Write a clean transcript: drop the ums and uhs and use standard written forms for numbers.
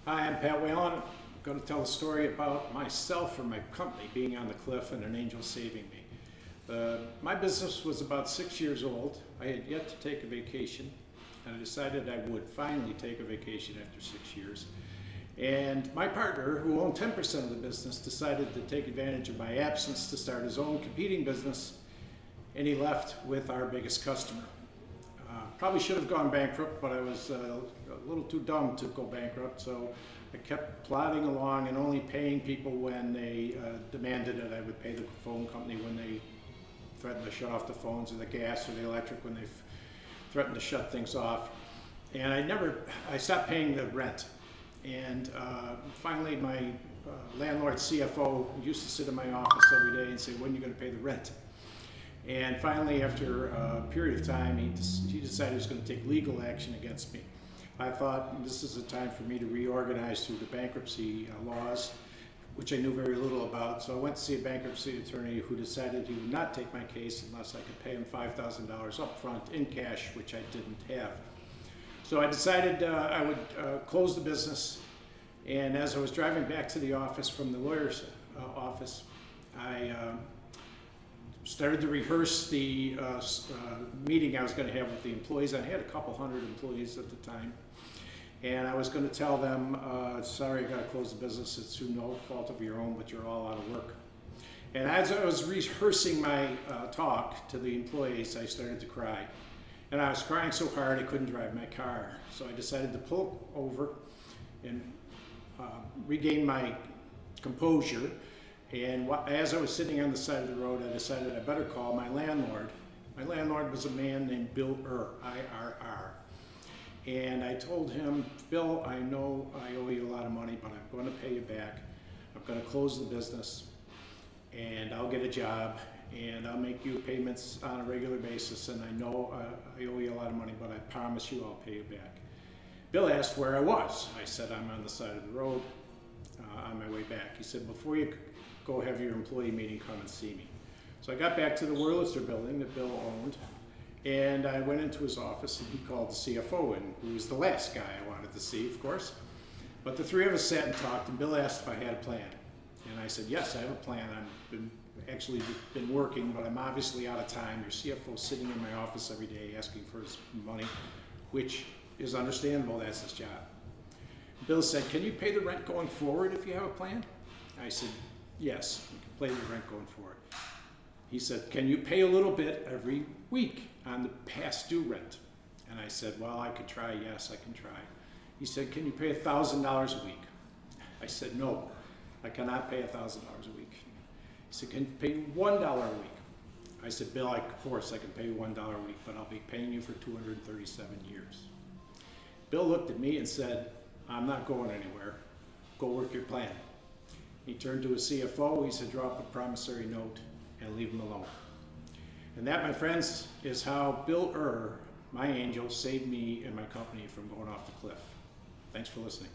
Hi, I'm Pat Whalen. I'm going to tell a story about myself or my company being on the cliff and an angel saving me. My business was about 6 years old. I had yet to take a vacation, and I decided I would finally take a vacation after 6 years. And my partner, who owned 10% of the business, decided to take advantage of my absence to start his own competing business, and he left with our biggest customer. Probably should have gone bankrupt, but I was a little too dumb to go bankrupt, so I kept plodding along and only paying people when they demanded it. I would pay the phone company when they threatened to shut off the phones, or the gas or the electric when they threatened to shut things off. And I stopped paying the rent. And finally my landlord CFO used to sit in my office every day and say, "When are you going to pay the rent?" And finally, after a period of time, he decided he was going to take legal action against me. I thought this is a time for me to reorganize through the bankruptcy laws, which I knew very little about. So I went to see a bankruptcy attorney who decided he would not take my case unless I could pay him $5,000 up front in cash, which I didn't have. So I decided I would close the business. And as I was driving back to the office from the lawyer's office, I started to rehearse the meeting I was going to have with the employees. I had a couple hundred employees at the time. And I was going to tell them, sorry, I got to close the business. It's through no fault of your own, but you're all out of work. And as I was rehearsing my talk to the employees, I started to cry. And I was crying so hard I couldn't drive my car. So I decided to pull over and regain my composure. And as I was sitting on the side of the road, I decided I better call my landlord. My landlord was a man named Bill I-R-R. And I told him, "Bill, I know I owe you a lot of money, but I'm going to pay you back. I'm going to close the business, and I'll get a job, and I'll make you payments on a regular basis, and I know I owe you a lot of money, but I promise you I'll pay you back." Bill asked where I was. I said, "I'm on the side of the road on my way back." He said, "Before you go have your employee meeting, come and see me." So I got back to the Wurlitzer building that Bill owned, and I went into his office, and he called the CFO in, who was the last guy I wanted to see, of course. But the three of us sat and talked, and Bill asked if I had a plan. And I said, "Yes, I have a plan. I've actually been working, but I'm obviously out of time. Your CFO's sitting in my office every day asking for his money," which is understandable. That's his job. Bill said, "Can you pay the rent going forward if you have a plan?" I said, "Yes, we can pay the rent going forward." He said, "Can you pay a little bit every week on the past due rent?" And I said, "Well, I could try. Yes, I can try." He said, "Can you pay $1,000 a week?" I said, "No, I cannot pay $1,000 a week." He said, "Can you pay $1 a week?" I said, "Bill, of course I can pay you $1 a week, but I'll be paying you for 237 years. Bill looked at me and said, "I'm not going anywhere. Go work your plan." He turned to his CFO. He said, "Draw up a promissory note and leave him alone." And that, my friends, is how Bill my angel, saved me and my company from going off the cliff. Thanks for listening.